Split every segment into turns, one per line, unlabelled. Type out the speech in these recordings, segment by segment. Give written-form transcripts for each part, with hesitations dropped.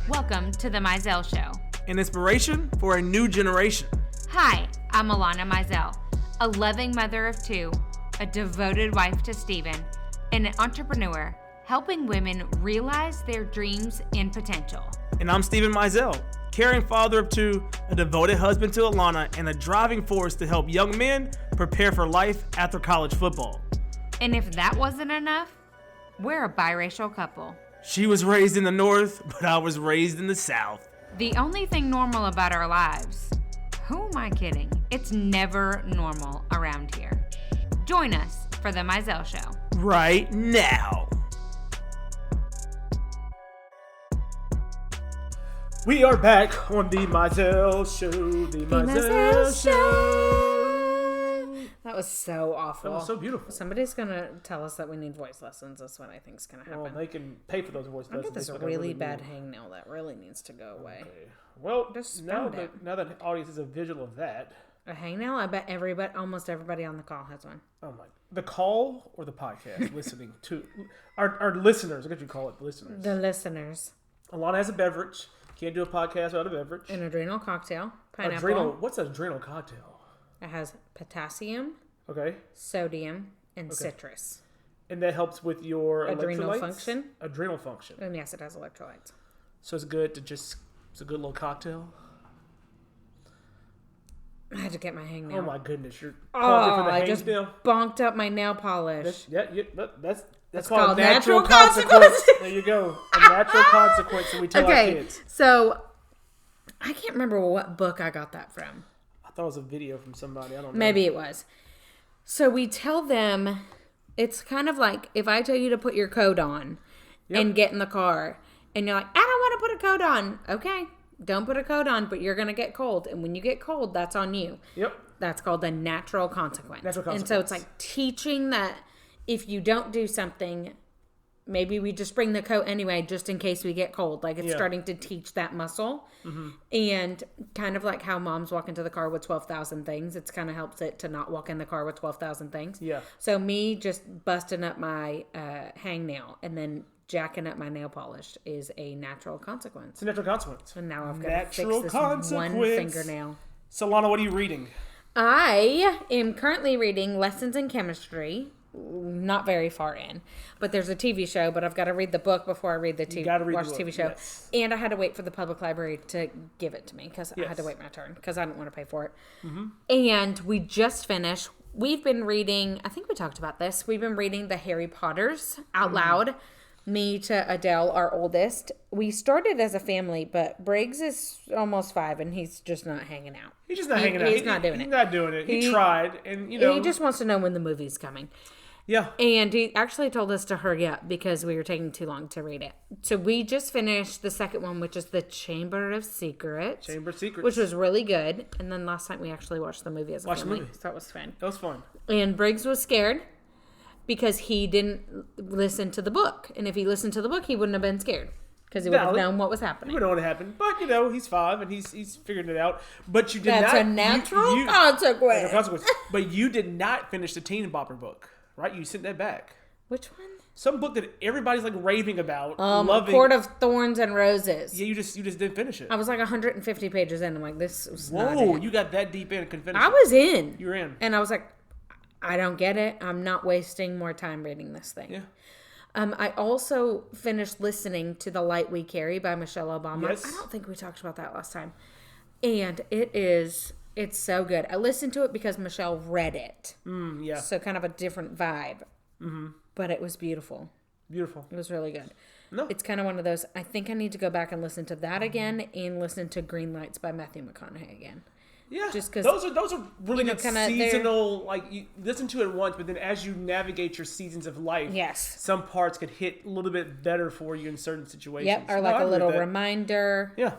Welcome to the Mizell Show.
An inspiration for a new generation.
Hi, I'm Alanna Mizell, a loving mother of two, a devoted wife to Stephen, and an entrepreneur helping women realize their dreams and potential.
And I'm Stephen Mizell, caring father of two, a devoted husband to Alanna, and a driving force to help young men prepare for life after college football.
And if that wasn't enough, we're a biracial couple.
She was raised in the North, but I was raised in the South.
The only thing normal about our lives, who am I kidding? It's never normal around here. Join us for the Mizell Show.
Right now. We are back on the Mizell Show. The Mizell Show.
That was so awful.
That was so beautiful.
Somebody's going to tell us that we need voice lessons. That's what I think is going to happen.
Well, they can pay for those voice lessons.
I got this really bad hangnail that really needs to go away.
Okay. Well,
just
now that the audience is a visual of that.
A hangnail? I bet almost everybody on the call has one.
Oh my! The call or the podcast listening to our listeners. I guess you call it listeners.
The listeners.
Alanna has a beverage. Can't do a podcast without a beverage.
An adrenal cocktail. Pineapple.
What's an adrenal cocktail?
It has potassium, sodium, and citrus.
And that helps with your
adrenal function.
Adrenal function.
And yes, it has electrolytes.
So it's good it's a good little cocktail.
I had to get my hangnail.
Oh my goodness, you're calling for the
I just bonked up my nail polish.
That's called natural consequence. There you go. A natural consequence, and we tell our kids.
So I can't remember what book I got that from.
I thought it was a video from somebody. I don't know.
Maybe it was. So we tell them, it's kind of like if I tell you to put your coat on and get in the car, and you're like, I don't want to put a coat on. Okay, don't put a coat on, but you're going to get cold. And when you get cold, that's on you.
Yep.
That's called the natural consequence.
Natural consequence.
And so it's like teaching that if you don't do something, maybe we just bring the coat anyway, just in case we get cold. Like it's starting to teach that muscle. Mm-hmm. And kind of like how moms walk into the car with 12,000 things. It's kind of helps it to not walk in the car with 12,000 things.
Yeah.
So me just busting up my hangnail and then jacking up my nail polish is a natural consequence.
It's a natural consequence.
And now I've got to fix this one fingernail.
So Alanna, what are you reading?
I am currently reading Lessons in Chemistry. Not very far in, but there's a TV show, but I've got to read the book before I read the TV show. Yes. And I had to wait for the public library to give it to me because I had to wait my turn because I didn't want to pay for it. Mm-hmm. And we just finished. We've been reading, I think we talked about this. We've been reading the Harry Potters out loud. Me to Adele, our oldest. We started as a family, but Briggs is almost 5 and he's just not hanging out.
He's just not hanging out.
He's not doing it.
He's not doing it. He tried, and
he just wants to know when the movie's coming.
Yeah.
And he actually told us to hurry up because we were taking too long to read it. So we just finished the second one, which is the Chamber of Secrets. Which was really good. And then last night we actually watched the movie as a family. So that was fun.
That was fun.
And Briggs was scared because he didn't listen to the book. And if he listened to the book, he wouldn't have been scared. Because he would have known what was happening.
He would know what happened. But, he's 5 and he's figuring it out. But you did not.
That's a natural consequence.
But you did not finish the Teen Bopper book. Right? You sent that back.
Which one?
Some book that everybody's like raving about.
A Court of Thorns and Roses.
Yeah, you just didn't finish it.
I was like 150 pages in. I'm like, this was not
Whoa,
it.
You got that deep in and couldn't finish it.
I was in.
You were in.
And I was like, I don't get it. I'm not wasting more time reading this thing.
Yeah.
I also finished listening to The Light We Carry by Michelle Obama.
Yes.
I don't think we talked about that last time. And it's so good. I listened to it because Michelle read it.
Yeah.
So kind of a different vibe. Mm-hmm. But it was beautiful.
Beautiful.
It was really good.
No.
It's kind of one of those, I think I need to go back and listen to that again and listen to Green Lights by Matthew McConaughey again.
Yeah.
Just because
those are really good seasonal, like you listen to it once, but then as you navigate your seasons of life, some parts could hit a little bit better for you in certain situations.
Yep, or like a little reminder.
Yeah.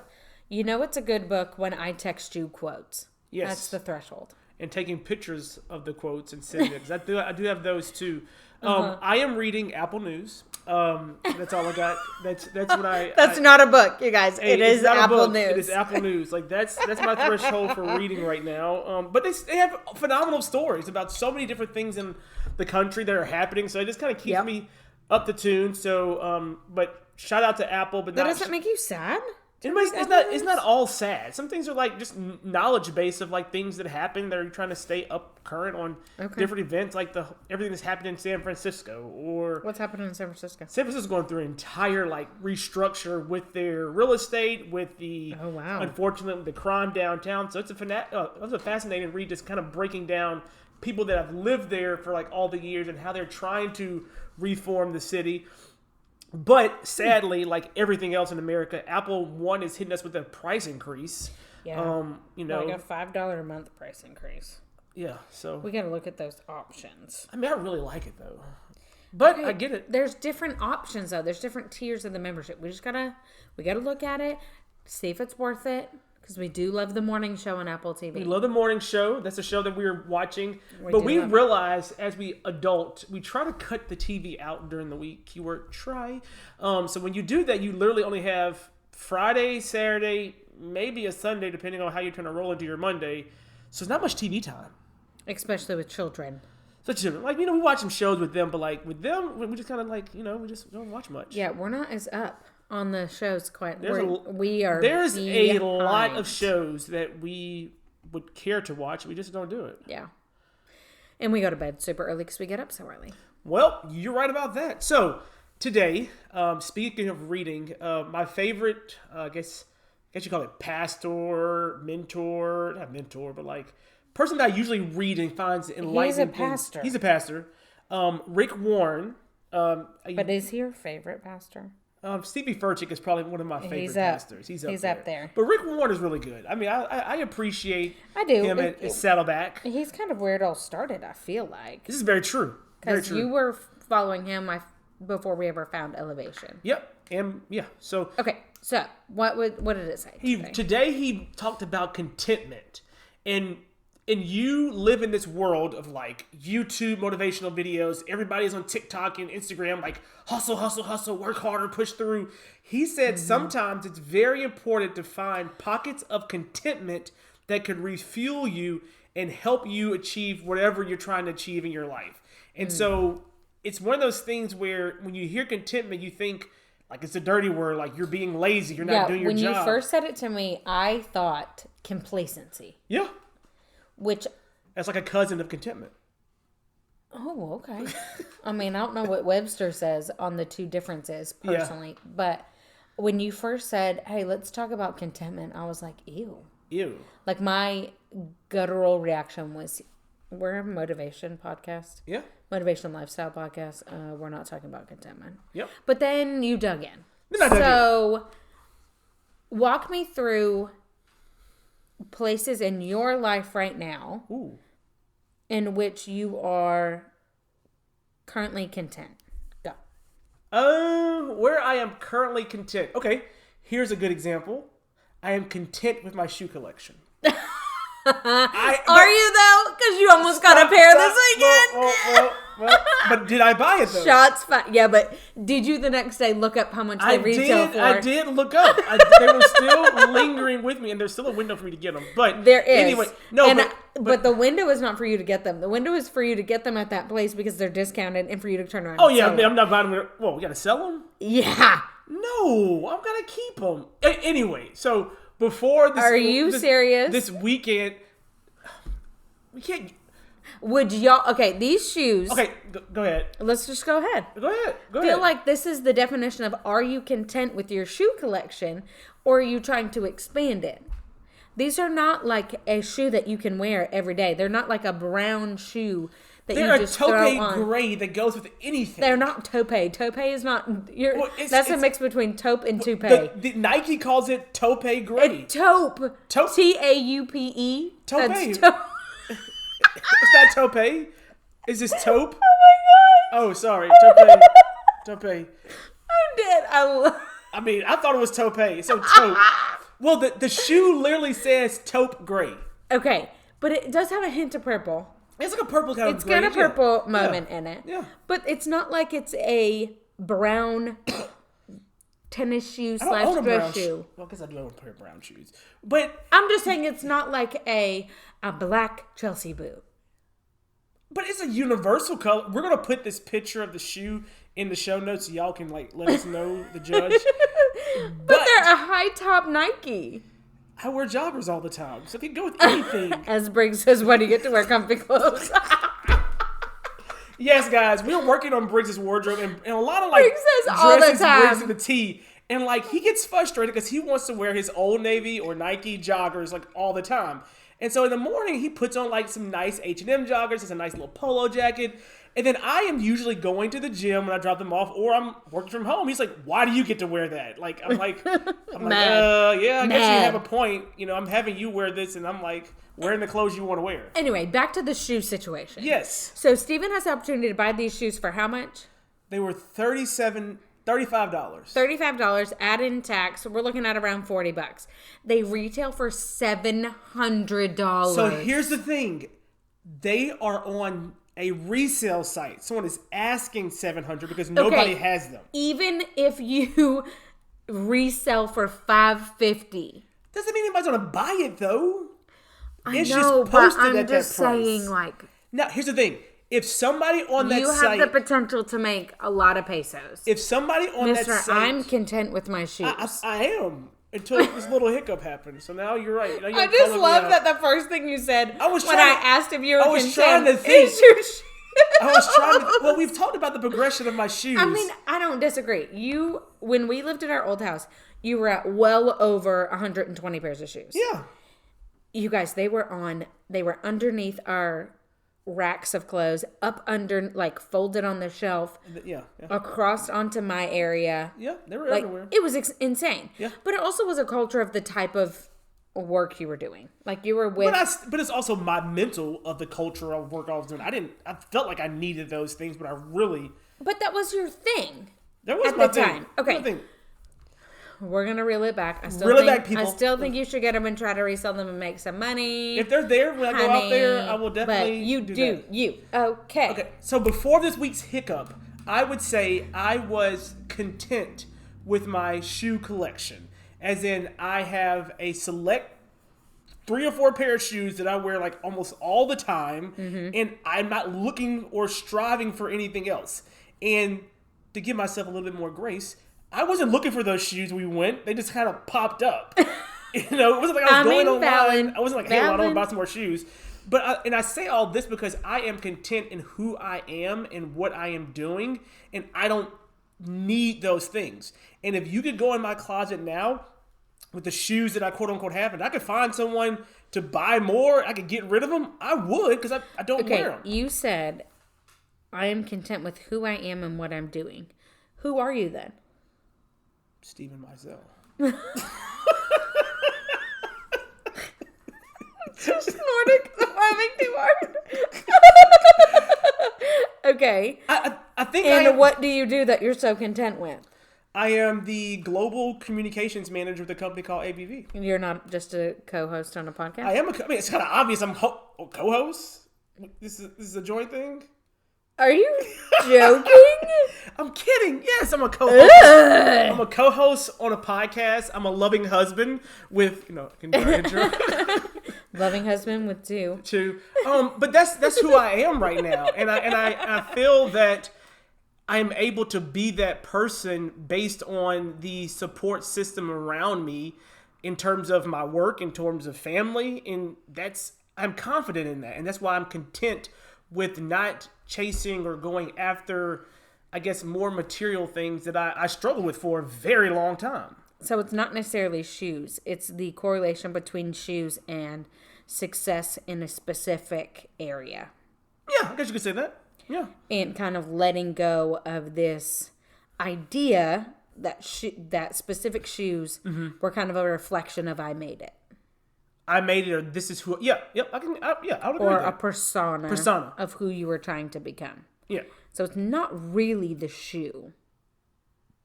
You know it's a good book when I text you quotes.
Yes.
That's the threshold.
And taking pictures of the quotes and sending it. I do have those too. I am reading Apple News. That's all I got. That's what I.
That's not a book, you guys. It is Apple News.
It is Apple News. Like that's my threshold for reading right now. But they have phenomenal stories about so many different things in the country that are happening. So it just kind of keeps me up to tune. So, but shout out to Apple, but
that doesn't make you sad.
It's not all sad. Some things are like just knowledge base of like things that happen. They're trying to stay up current on different events, like everything that's happened in San Francisco or
what's happening in San Francisco.
San Francisco's going through an entire like restructure with their real estate, with the unfortunately the crime downtown. So it's a fascinating read, just kind of breaking down people that have lived there for like all the years and how they're trying to reform the city. But sadly, like everything else in America, Apple One is hitting us with a price increase.
Yeah, like a $5 a month price increase.
Yeah, so
we got to look at those options.
I mean, I really like it though, but I get it.
There's different options though. There's different tiers of the membership. We gotta look at it, see if it's worth it. Because we do love the morning show on Apple TV.
We love the morning show. That's a show that we're watching. But we realize as we adult, we try to cut the TV out during the week. Keyword try. So when you do that, you literally only have Friday, Saturday, maybe a Sunday, depending on how you're trying to roll into your Monday. So it's not much TV time.
Especially with children.
Like, we watch some shows with them, but like with them, we just kind of like, we just don't watch much.
Yeah, we're not as up on the shows quite. There's
a lot of shows that we would care to watch. We just don't do it.
Yeah. And we go to bed super early because we get up so early.
Well, you're right about that. So today, speaking of reading, my favorite, I guess you call it pastor, mentor, not mentor, but like person that I usually read and finds enlightening.
He's a pastor.
He's a pastor. Rick Warren.
But is he your favorite pastor?
Stevie Furtick is probably one of my favorite pastors. He's up there. But Rick Warren is really good. I mean, I appreciate him at Saddleback.
He's kind of where it all started, I feel like.
This is very true.
Because you were following him before we ever found Elevation.
Yep. And yeah. So
okay. So what did it say?
Today he talked about contentment. And you live in this world of like YouTube motivational videos. Everybody's on TikTok and Instagram, like hustle, hustle, hustle, work harder, push through. He said sometimes it's very important to find pockets of contentment that could refuel you and help you achieve whatever you're trying to achieve in your life. And so it's one of those things where when you hear contentment, you think like it's a dirty word, like you're being lazy, you're not doing your job.
When you first said it to me, I thought complacency.
Yeah.
Which
that's like a cousin of contentment.
Oh, okay. I mean, I don't know what Webster says on the two differences personally, but when you first said, "Hey, let's talk about contentment," I was like, "Ew."
Ew.
Like my guttural reaction was, "We're a motivation podcast.
Yeah.
Motivation lifestyle podcast. We're not talking about contentment."
Yep.
But then you dug in. So walk me through places in your life right now in which you are currently content. Go.
Where I am currently content. Okay, here's a good example. I am content with my shoe collection.
Are you though? Because you almost got a pair this weekend.
Well, but did I buy it though?
Shots fired. Yeah, but did you the next day look up how much they retail for?
I did look up. They were still lingering with me, and there's still a window for me to get them. But
there is.
Anyway, no.
But the window is not for you to get them. The window is for you to get them at that place because they're discounted, and for you to turn around.
Oh yeah, I'm not buying them. Well, we gotta sell them.
Yeah.
No, I'm gonna keep them. Anyway, so before this,
are you serious?
This weekend, we can't.
Would y'all... Okay, these shoes...
Okay, go ahead.
Let's just go ahead.
Go ahead.
I feel like this is the definition of, are you content with your shoe collection, or are you trying to expand it? These are not like a shoe that you can wear every day. They're not like a brown shoe that you just throw on.
They're a taupe gray that goes with anything.
They're not taupe. Taupe is not... that's a mix between taupe and toupee.
Nike calls it taupe gray.
It's taupe. T-A-U-P-E.
Taupe.
That's taupe.
It's not taupe. Is this taupe?
Oh my
gosh. Oh, sorry. Taupe. Taupe.
I'm dead.
I mean, I thought it was taupe. So taupe. Well, the shoe literally says taupe gray.
Okay, but it does have a hint of purple.
It's like a purple kind of
gray. It's got a purple moment in it.
Yeah.
But it's not like it's a brown tennis shoe / dress shoe.
Well, because I do own a pair of brown shoes. But
I'm just saying it's not like a black Chelsea boot.
But it's a universal color. We're going to put this picture of the shoe in the show notes so y'all can like let us know, the judge.
But they're a high top Nike.
I wear joggers all the time, so it can go with anything.
As Briggs says, when you get to wear comfy clothes.
Yes, guys, we're working on Briggs' wardrobe, and a lot of like
Briggs says all the time.
Briggs to the T, and like he gets frustrated because he wants to wear his Old Navy or Nike joggers like all the time. And so in the morning, he puts on like some nice H&M joggers, it's a nice little polo jacket. And then I am usually going to the gym when I drop them off, or I'm working from home. He's like, "Why do you get to wear that?" Like, yeah, I guess you have a point. You know, I'm having you wear this, and I'm like wearing the clothes you want to wear.
Anyway, back to the shoe situation.
Yes.
So Steven has the opportunity to buy these shoes for how much?
They were $35.
$35, add in tax. So we're looking at around $40. They retail for $700.
So here's the thing. They are on a resale site. Someone is asking $700 because nobody has them.
Even if you resell for $550.
Doesn't mean anybody's going to buy it, though.
It's just posted at that price. Saying, like...
Now, here's the thing. If somebody on that site...
You have the potential to make a lot of pesos.
If somebody on that site...
I'm content with my shoes.
I am. Until this little hiccup happened. So now you're right. Now
I just love that the first thing you said I asked if you were content
trying to think.
Is your shoes.
I was trying to... Well, we've talked about the progression of my shoes.
I mean, I don't disagree. When we lived at our old house, you were at well over 120 pairs of shoes.
Yeah.
You guys, they were underneath our racks of clothes, up under, like, folded on the shelf.
Yeah.
Across onto my area.
Yeah, they were everywhere.
It was insane.
Yeah.
But it also was a culture of the type of work you were doing. Like, you were with...
But it's also my mental of the culture of work I was doing. I felt like I needed those things, but I really...
But that was your thing.
That was my thing.
Okay. We're going to reel it back. I still think you should get them and try to resell them and make some money.
If they're there when I go out there, I will definitely
do that. Okay.
So before this week's hiccup, I would say I was content with my shoe collection. As in, I have a select 3 or 4 pair of shoes that I wear like almost all the time. Mm-hmm. And I'm not looking or striving for anything else. And to give myself a little bit more grace, I wasn't looking for those shoes when we went. They just kind of popped up. It wasn't like I was going online. I wasn't like, hey, I want to buy some more shoes. But I say all this because I am content in who I am and what I am doing. And I don't need those things. And if you could go in my closet now with the shoes that I quote unquote have, and I could find someone to buy more, I could get rid of them, I would because I don't wear them.
You said, I am content with who I am and what I'm doing. Who are you then?
Steven Mizell.
Nordic laughing too hard. Okay.
I think.
And what do you do that you're so content with?
I am the global communications manager of the company called ABV.
You're not just a co-host on a podcast?
I am it's kind of obvious I'm co-host. This is a joint thing.
Are you joking?
I'm kidding. Yes, I'm a co-host. I'm a co-host on a podcast. I'm a loving husband with,
loving husband with two.
But that's who I am right now, and I feel that I'm able to be that person based on the support system around me, in terms of my work, in terms of family, and I'm confident in that, and that's why I'm content with not chasing or going after, I guess, more material things that I struggled with for a very long time.
So it's not necessarily shoes. It's the correlation between shoes and success in a specific area.
Yeah, I guess you could say that. Yeah.
And kind of letting go of this idea that specific shoes were kind of a reflection of I made it.
I made it, or this is who. Yeah, yep. I would agree.
Or
with that.
A persona of who you were trying to become.
Yeah.
So it's not really the shoe.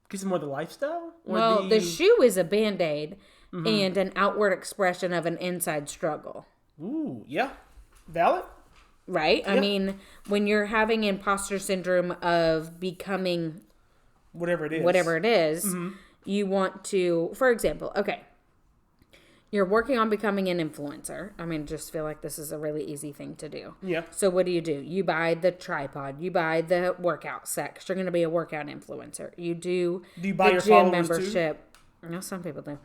Because it's more the lifestyle?
Well, the shoe is a Band-Aid and an outward expression of an inside struggle.
Ooh, yeah. Valid.
Right?
Yeah.
I mean, when you're having imposter syndrome of becoming
whatever it is,
you want to, for example, okay, You're working on becoming an influencer. I mean, just feel like this is a really easy thing to do.
Yeah.
So what do? You buy the tripod. You buy the workout set because you're going to be a workout influencer. Do you buy your gym membership? Too? No, some people do.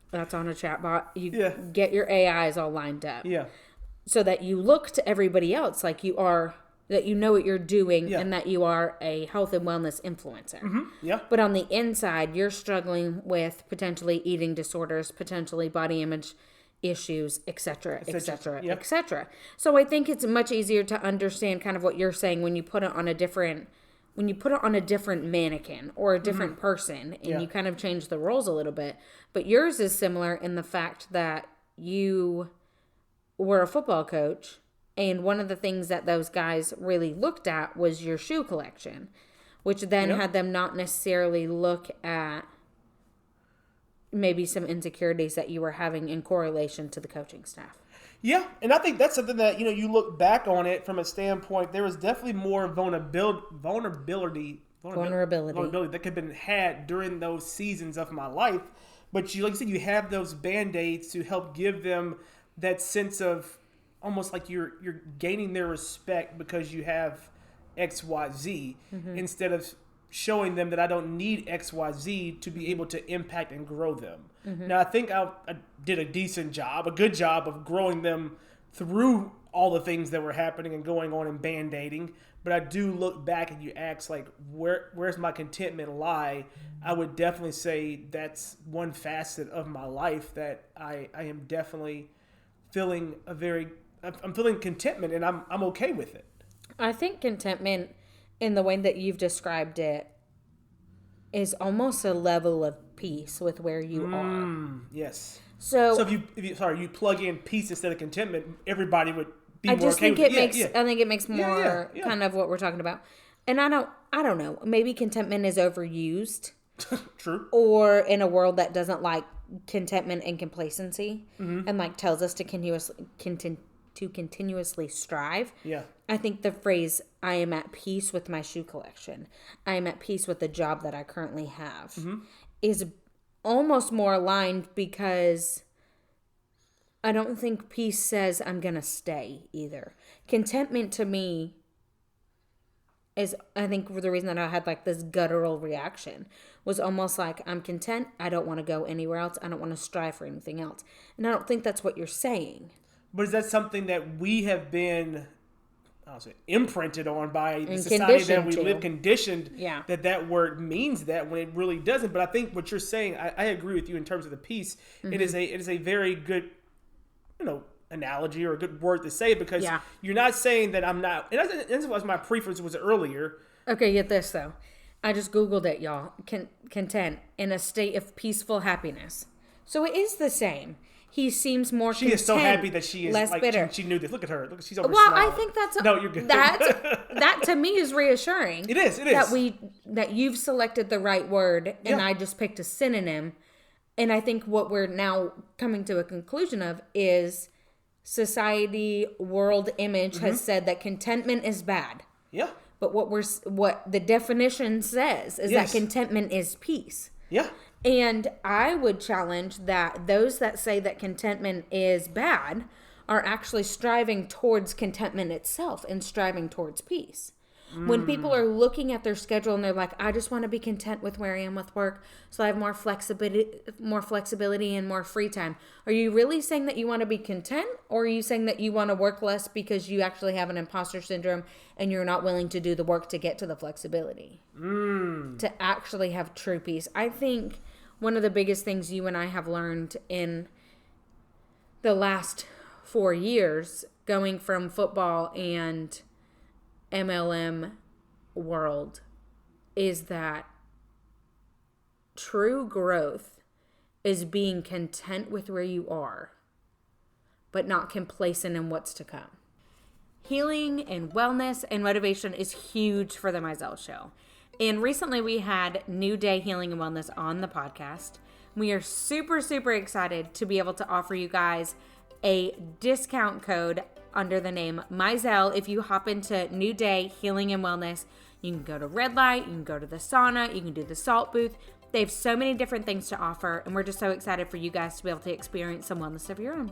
That's on a chat bot. You get your AIs all lined up.
Yeah.
So that you look to everybody else like you are, that you know what you're doing and that you are a health and wellness influencer.
Mm-hmm. Yeah.
But on the inside, you're struggling with potentially eating disorders, potentially body image issues, etc., etc., etc. So I think it's much easier to understand kind of what you're saying when you put it on a different mannequin or a different person and you kind of change the roles a little bit. But yours is similar in the fact that you were a football coach, and one of the things that those guys really looked at was your shoe collection, which then had them not necessarily look at maybe some insecurities that you were having in correlation to the coaching staff.
Yeah, and I think that's something that, you look back on it from a standpoint, there was definitely more vulnerability that could have been had during those seasons of my life. But like you said, you have those Band-Aids to help give them that sense of almost like you're gaining their respect because you have XYZ instead of showing them that I don't need XYZ to be able to impact and grow them. Now, I think I did a good job of growing them through all the things that were happening and going on and Band-Aiding. But I do look back and you ask, like, where's my contentment lie? I would definitely say that's one facet of my life that I am definitely feeling I'm feeling contentment, and I'm okay with it.
I think contentment, in the way that you've described it, is almost a level of peace with where you are.
Yes.
So
if you plug in peace instead of contentment, everybody would be
I
more
just
okay
think
with
it makes. I think it makes more kind of what we're talking about. And I don't know. Maybe contentment is overused.
True.
Or in a world that doesn't like contentment and complacency, and like tells us to continuously strive.
Yeah.
I think the phrase, I am at peace with my shoe collection, I am at peace with the job that I currently have, is almost more aligned, because I don't think peace says I'm going to stay either. Contentment to me is, I think the reason that I had like this guttural reaction was almost like, I'm content. I don't want to go anywhere else. I don't want to strive for anything else. And I don't think that's what you're saying.
But is that something that we have been imprinted on by the society that we live, conditioned that word means that, when it really doesn't? But I think what you're saying, I agree with you in terms of the peace. It is a very good, analogy or a good word to say, because you're not saying that I'm not, and that's what my preference was earlier.
Okay, get this though. I just Googled it, y'all. Content, in a state of peaceful happiness. So it is the same. He seems more content. She is so happy that she is less bitter.
She knew this. Look at her. Look, she's over.
Well, I think that's
no, you're good.
That to me is reassuring.
It is.
That you've selected the right word, and I just picked a synonym. And I think what we're now coming to a conclusion of is society, world image has said that contentment is bad.
Yeah.
But what the definition says is that contentment is peace.
Yeah.
And I would challenge that those that say that contentment is bad are actually striving towards contentment itself and striving towards peace. When people are looking at their schedule and they're like, I just want to be content with where I am with work, so I have more flexibility and more free time. Are you really saying that you want to be content, or are you saying that you want to work less because you actually have an imposter syndrome and you're not willing to do the work to get to the flexibility? To actually have true peace. I think one of the biggest things you and I have learned in the last 4 years, going from football and MLM world, is that true growth is being content with where you are, but not complacent in what's to come. Healing and wellness and motivation is huge for the Mizell Show. And recently we had New Day Healing and Wellness on the podcast. We are super, super excited to be able to offer you guys a discount code under the name Mizell. If you hop into New Day Healing and Wellness, you can go to Red Light, you can go to the sauna, you can do the salt booth. They have so many different things to offer, and we're just so excited for you guys to be able to experience some wellness of your own.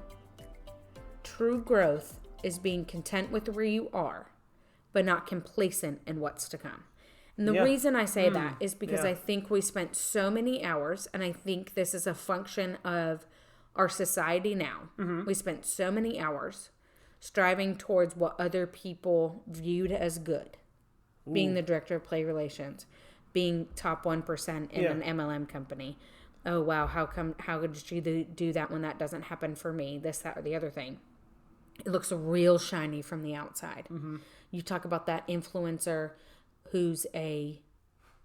True growth is being content with where you are, but not complacent in what's to come. And the reason I say that is because I think we spent so many hours, and I think this is a function of our society now. We spent so many hours striving towards what other people viewed as good. Being the director of player relations, being top 1% in an MLM company. Oh, wow, how could you do that when that doesn't happen for me? This, that, or the other thing. It looks real shiny from the outside. You talk about that influencer who's a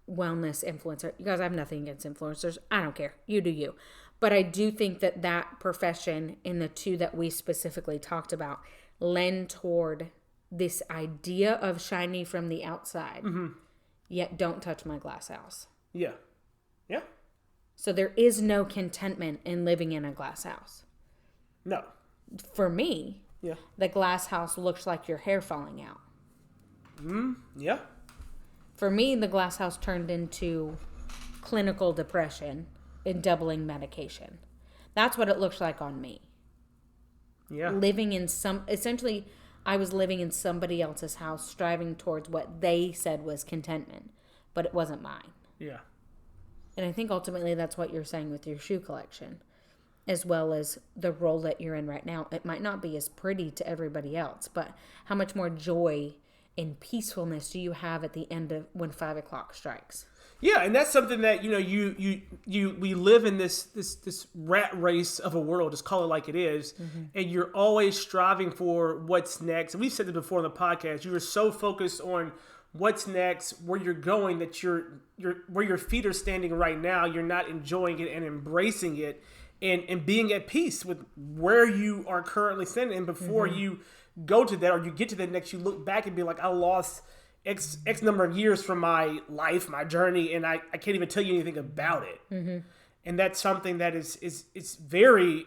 wellness influencer. You guys, I have nothing against influencers. I don't care. You do you. But I do think that profession in the two that we specifically talked about lend toward this idea of shiny from the outside, yet don't touch my glass house.
Yeah.
So there is no contentment in living in a glass house.
No.
For me, the glass house looks like your hair falling out.
Yeah.
For me, the glass house turned into clinical depression and doubling medication. That's what it looks like on me.
Yeah.
Essentially, I was living in somebody else's house, striving towards what they said was contentment, but it wasn't mine.
Yeah.
And I think ultimately that's what you're saying with your shoe collection, as well as the role that you're in right now. It might not be as pretty to everybody else, but how much more joy and peacefulness do you have at the end of when 5 o'clock strikes?
Yeah, and that's something that we live in this rat race of a world, just call it like it is, and you're always striving for what's next. And we've said this before on the podcast. You are so focused on what's next, where you're going, that you're where your feet are standing right now. You're not enjoying it and embracing it, and being at peace with where you are currently standing. And before you go to that, or you get to that next, you look back and be like, I lost X number of years from my life, my journey, and I can't even tell you anything about it. And that's something that is very,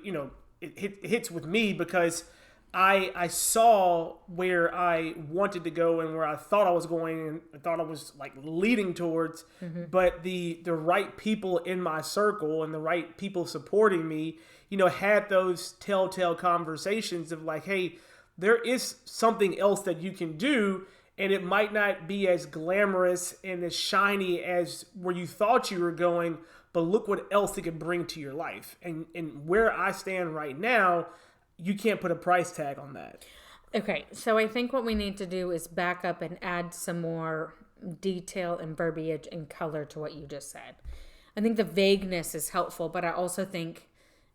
it hits with me, because I saw where I wanted to go and where I thought I was going, and I thought I was like leading towards, but the right people in my circle and the right people supporting me, had those telltale conversations of like, hey, there is something else that you can do, and it might not be as glamorous and as shiny as where you thought you were going, but look what else it can bring to your life. And where I stand right now, you can't put a price tag on that.
Okay, so I think what we need to do is back up and add some more detail and verbiage and color to what you just said. I think the vagueness is helpful, but I also think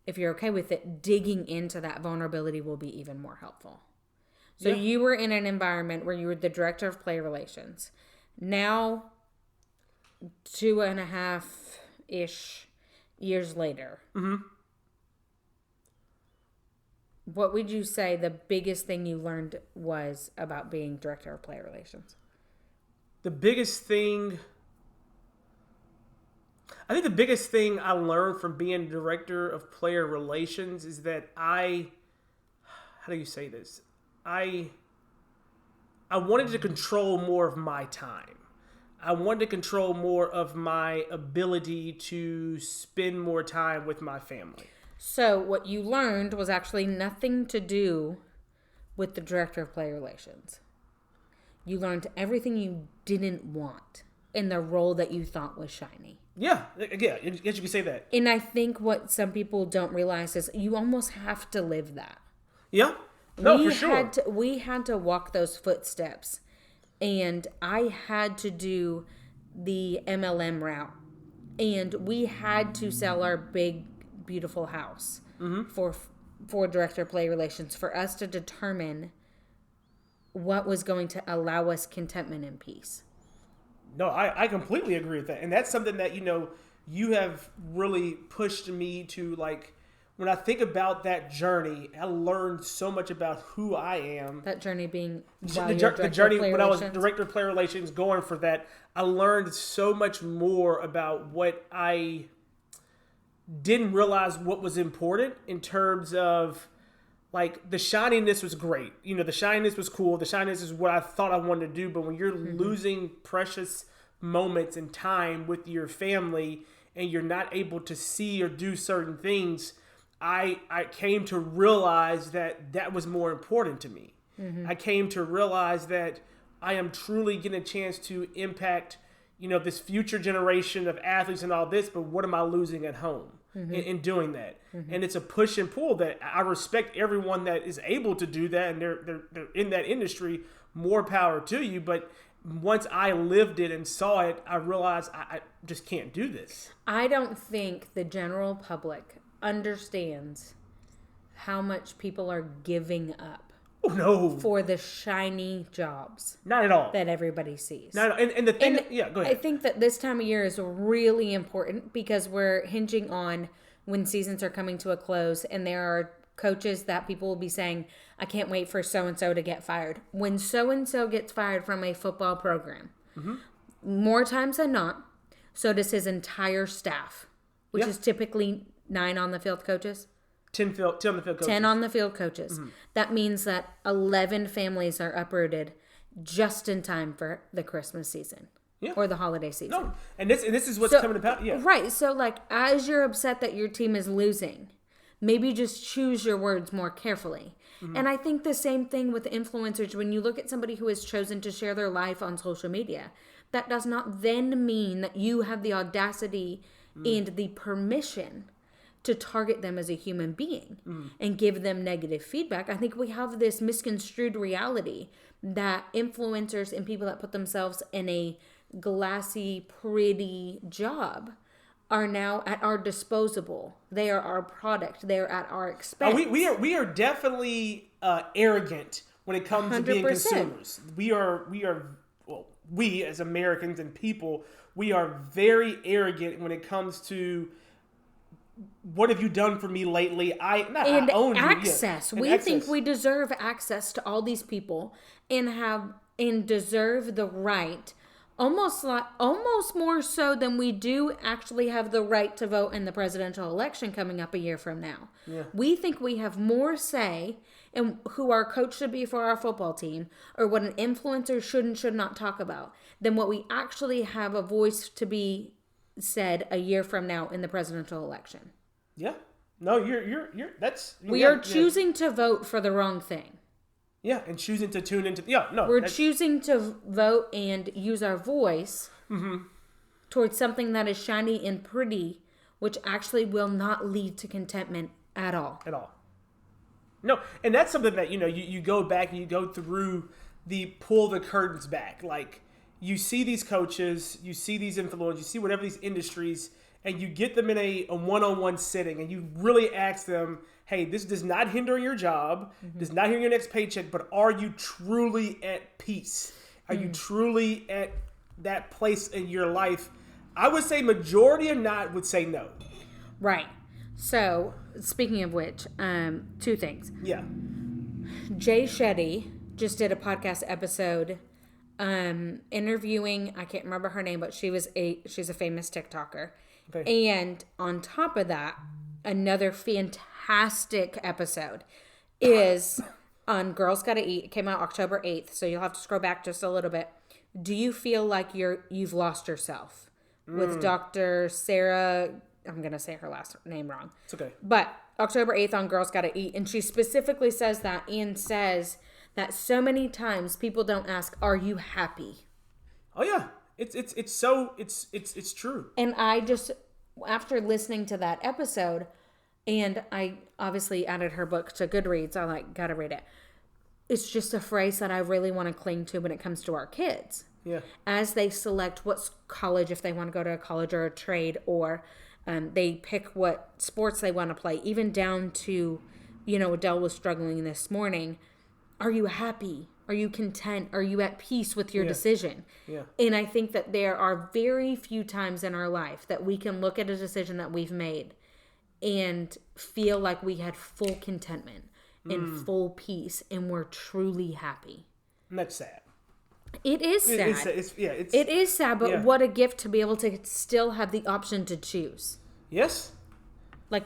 if you're okay with it, digging into that vulnerability will be even more helpful. So you were in an environment where you were the director of player relations. Now, 2.5-ish years later, what would you say the biggest thing you learned was about being director of player relations?
I think the biggest thing I learned from being director of player relations is that how do you say this? I wanted to control more of my time. I wanted to control more of my ability to spend more time with my family.
So what you learned was actually nothing to do with the director of player relations. You learned everything you didn't want in the role that you thought was shiny.
Yeah, I guess you could say that.
And I think what some people don't realize is you almost have to live that.
Yeah. No, for sure.
We had to walk those footsteps, and I had to do the MLM route, and we had to sell our big, beautiful house for director of player relations for us to determine what was going to allow us contentment and peace.
No, I completely agree with that, and that's something that you have really pushed me to like. When I think about that journey, I learned so much about who I am.
That journey being
the journey when I was director of player relations, going for that, I learned so much more about what I didn't realize what was important in terms of like the shininess was great. The shininess was cool. The shininess is what I thought I wanted to do. But when you're losing precious moments and time with your family, and you're not able to see or do certain things, I came to realize that was more important to me. Mm-hmm. I came to realize that I am truly getting a chance to impact, this future generation of athletes and all this, but what am I losing at home in doing that? Mm-hmm. And it's a push and pull that I respect everyone that is able to do that, and they're in that industry. More power to you. But once I lived it and saw it, I realized I just can't do this.
I don't think the general public understands how much people are giving up.
Oh, no.
For the shiny jobs.
Not at all.
That everybody sees.
Not, and the thing, yeah, go ahead.
I think that this time of year is really important because we're hinging on when seasons are coming to a close, and there are coaches that people will be saying, I can't wait for so-and-so to get fired. When so-and-so gets fired from a football program, more times than not, so does his entire staff, which is typically 9 on the field coaches.
10 on the field coaches.
10 on the field coaches. Mm-hmm. That means that 11 families are uprooted just in time for the Christmas season or the holiday season.
No, and this is what's coming about. Yeah,
right. So, like, as you're upset that your team is losing, maybe just choose your words more carefully. Mm-hmm. And I think the same thing with influencers. When you look at somebody who has chosen to share their life on social media, that does not then mean that you have the audacity and the permission to target them as a human being and give them negative feedback. I think we have this misconstrued reality that influencers and people that put themselves in a glassy, pretty job are now at our disposable. They are our product. They are at our expense.
We are definitely arrogant when it comes 100%. To being consumers. We as Americans and people, we are very arrogant when it comes to what have you done for me lately? I own
access.
You.
We think we deserve access to all these people and deserve the right, almost more so than we do actually have the right to vote in the presidential election coming up a year from now. Yeah. We think we have more say in who our coach should be for our football team or what an influencer should and should not talk about than what we actually have a voice to be said a year from now in the presidential election.
Yeah. No, you're that's...
We are choosing to vote for the wrong thing.
Yeah, and choosing to tune into...
We're choosing to vote and use our voice towards something that is shiny and pretty, which actually will not lead to contentment at all.
At all. No, and that's something that, you go back and you go through pull the curtains back. Like, you see these coaches, you see these influencers, you see whatever these industries, and you get them in a one-on-one sitting, and you really ask them, hey, this does not hinder your job, does not hinder your next paycheck, but are you truly at peace? Are you truly at that place in your life? I would say majority or not would say no.
Right. So, speaking of which, 2 things.
Yeah.
Jay Shetty just did a podcast episode interviewing, I can't remember her name, but she's a famous TikToker. Okay. And on top of that, another fantastic episode is on Girls Gotta Eat. It came out October 8th, so you'll have to scroll back just a little bit. Do you feel like you've lost yourself? With Dr. Sarah, I'm going to say her last name wrong.
It's okay.
But October 8th on Girls Gotta Eat, and she specifically says that and says that so many times people don't ask, are you happy?
Oh yeah. It's true.
And I just, after listening to that episode, and I obviously added her book to Goodreads, I gotta read it. It's just a phrase that I really want to cling to when it comes to our kids.
Yeah. As
they select what college, if they want to go to a college or a trade, or they pick what sports they want to play, even down to, Adele was struggling this morning. Are you happy? Are you content? Are you at peace with your decision?
Yeah.
And I think that there are very few times in our life that we can look at a decision that we've made and feel like we had full contentment and full peace and we're truly happy.
And that's sad.
It is sad. It is sad, but what a gift to be able to still have the option to choose.
Yes.
Like,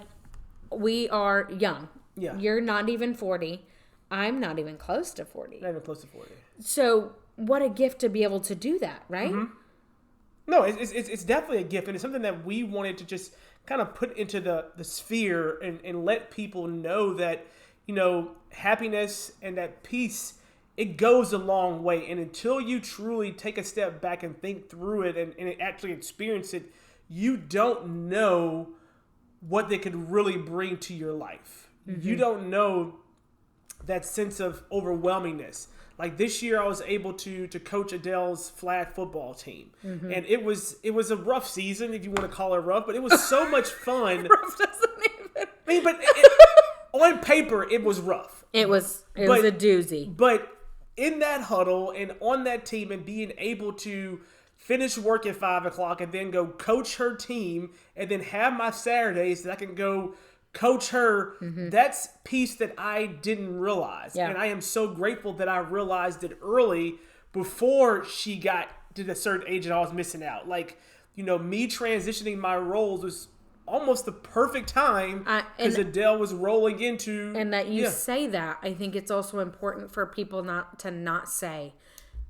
we are young.
Yeah.
You're not even 40. I'm not even close to 40.
Not even close to 40.
So, what a gift to be able to do that, right? Mm-hmm.
No, it's definitely a gift, and it's something that we wanted to just kind of put into the sphere and let people know that, happiness and that peace, it goes a long way. And until you truly take a step back and think through it and actually experience it, you don't know what they could really bring to your life. You don't know that sense of overwhelmingness. Like this year, I was able to coach Adele's flag football team, and it was a rough season, if you want to call it rough, but it was so much fun.
Rough doesn't even.
I mean, but on paper, it was rough.
It was a doozy.
But in that huddle and on that team, and being able to finish work at 5:00 and then go coach her team, and then have my Saturdays that I can go coach her, that's peace that I didn't realize. Yeah. And I am so grateful that I realized it early before she got to a certain age and I was missing out. Like, me transitioning my roles was almost the perfect time because Adele was rolling into...
And that you say that, I think it's also important for people not to say,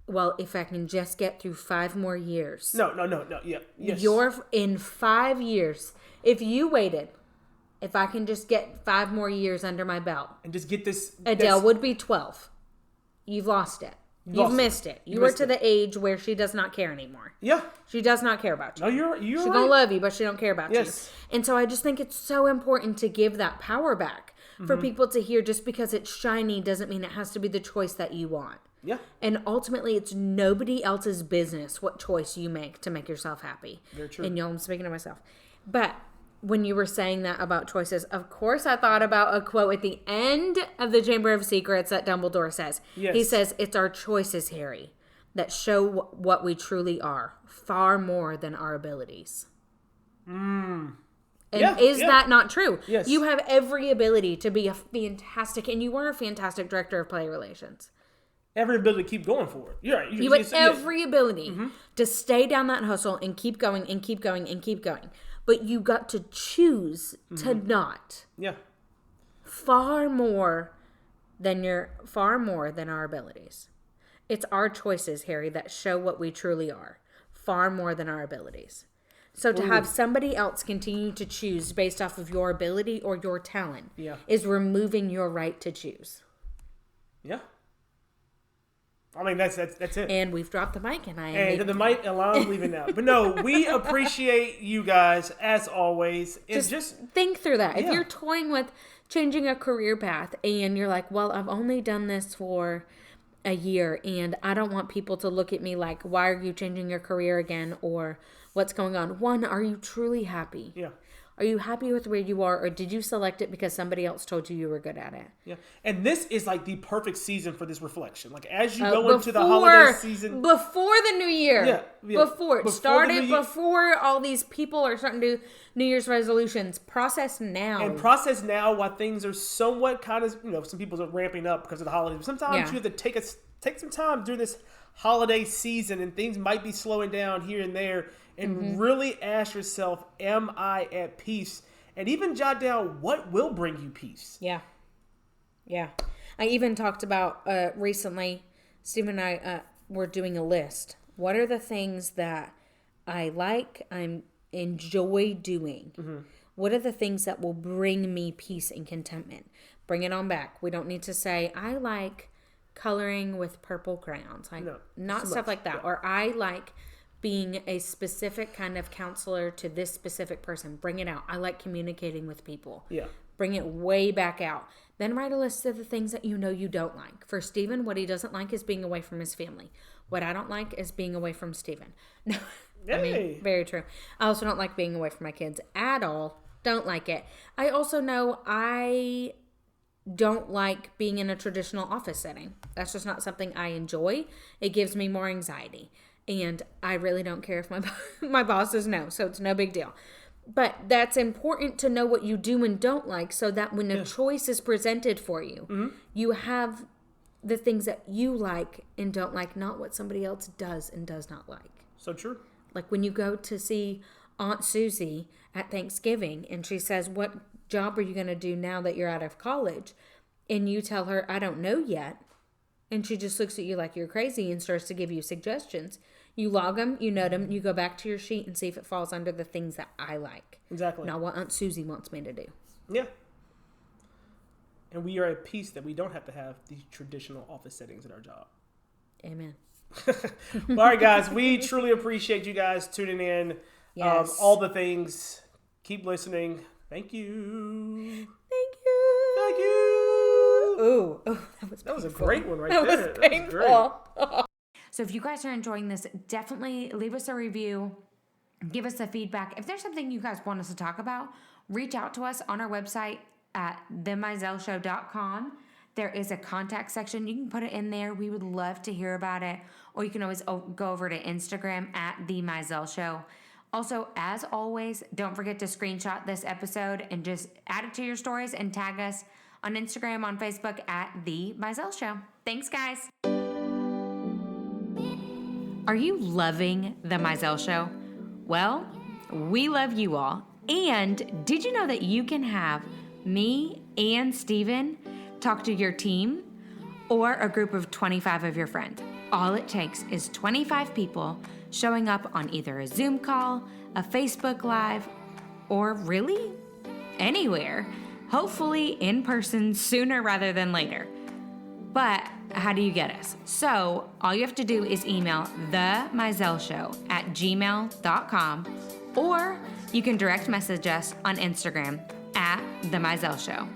well, if I can just get through 5 more years.
No. Yeah. Yes.
You're in 5 years. If you waited... If I can just get 5 more years under my belt.
And just get this...
Adele would be 12. You've lost it. You've missed it. You are to the age where she does not care anymore.
Yeah.
She does not care about you.
No, you're
She's
right.
going to love you, but she don't care about you.
Yes.
And so I just think it's so important to give that power back for people to hear. Just because it's shiny doesn't mean it has to be the choice that you want.
Yeah.
And ultimately, it's nobody else's business what choice you make to make yourself happy.
Very true.
And I'm speaking to myself. But... when you were saying that about choices, of course I thought about a quote at the end of the Chamber of Secrets that Dumbledore says. Yes. He says, "It's our choices, Harry, that show what we truly are, far more than our abilities." And is that not true?
Yes.
You have every ability to be a fantastic, and you are a fantastic director of play relations.
Every ability to keep going for it. You're right.
You have every ability to stay down that hustle and keep going and keep going and keep going. But you got to choose to not.
Yeah.
Far more than our abilities. It's our choices, Harry, that show what we truly are. Far more than our abilities. So to have somebody else continue to choose based off of your ability or your talent is removing your right to choose.
Yeah. I mean, that's it.
And we've dropped the mic, and
the mic, Alanna's leaving now. But no, we appreciate you guys as always.
Just think through that. If you're toying with changing a career path, and you're like, "Well, I've only done this for a year, and I don't want people to look at me like, why are you changing your career again, or what's going on?" One, are you truly happy?
Yeah.
Are you happy with where you are, or did you select it because somebody else told you were good at it?
Yeah. And this is like the perfect season for this reflection. Like as you go into the holiday season.
Before the new year.
Yeah.
Before it started, before all these people are starting to do New Year's resolutions. Process now.
And process now while things are somewhat kind of, some people are ramping up because of the holidays. Sometimes you have to take some time during this holiday season, and things might be slowing down here and there. And really ask yourself, am I at peace? And even jot down what will bring you peace. Yeah.
Yeah. I even talked about recently, Steve and I were doing a list. What are the things that I like, I enjoy doing? What are the things that will bring me peace and contentment? Bring it on back. We don't need to say, I like coloring with purple crayons. Not stuff like that. Yeah. Or I like... being a specific kind of counselor to this specific person. Bring it out. I like communicating with people. Yeah. Bring it way back out. Then write a list of the things that you don't like. For Stephen, what he doesn't like is being away from his family. What I don't like is being away from Stephen. No, I mean, very true. I also don't like being away from my kids at all. Don't like it. I also know I don't like being in a traditional office setting. That's just not something I enjoy. It gives me more anxiety. And I really don't care if my bosses know, so it's no big deal. But that's important to know what you do and don't like, so that when a choice is presented for you, you have the things that you like and don't like, not what somebody else does and does not like.
So true.
Like when you go to see Aunt Susie at Thanksgiving, and she says, "What job are you going to do now that you're out of college?" And you tell her, "I don't know yet." And she just looks at you like you're crazy and starts to give you suggestions. You log them, you note them, you go back to your sheet and see if it falls under the things that I like.
Exactly.
Not what Aunt Susie wants me to do.
Yeah. And we are at peace that we don't have to have these traditional office settings in our job.
Amen.
All right, guys. We truly appreciate you guys tuning in.
Yes.
All the things. Keep listening. Thank you.
Thank you.
Thank you.
Ooh,
that was a great one right
there.
Was
painful.
That was great.
So if you guys are enjoying this, definitely leave us a review. Give us the feedback. If there's something you guys want us to talk about, reach out to us on our website at themizelleshow.com. There is a contact section. You can put it in there. We would love to hear about it. Or you can always go over to Instagram at The Mizell Show. Also, as always, don't forget to screenshot this episode and just add it to your stories and tag us on Instagram, on Facebook at The Mizell Show. Thanks, guys. Are you loving The Mizell Show? Well, we love you all. And did you know that you can have me and Steven talk to your team or a group of 25 of your friends? All it takes is 25 people showing up on either a Zoom call, a Facebook Live, or really anywhere. Hopefully in person sooner rather than later. But how do you get us? So all you have to do is email themizellshow@gmail.com, or you can direct message us on Instagram at The Mizell Show.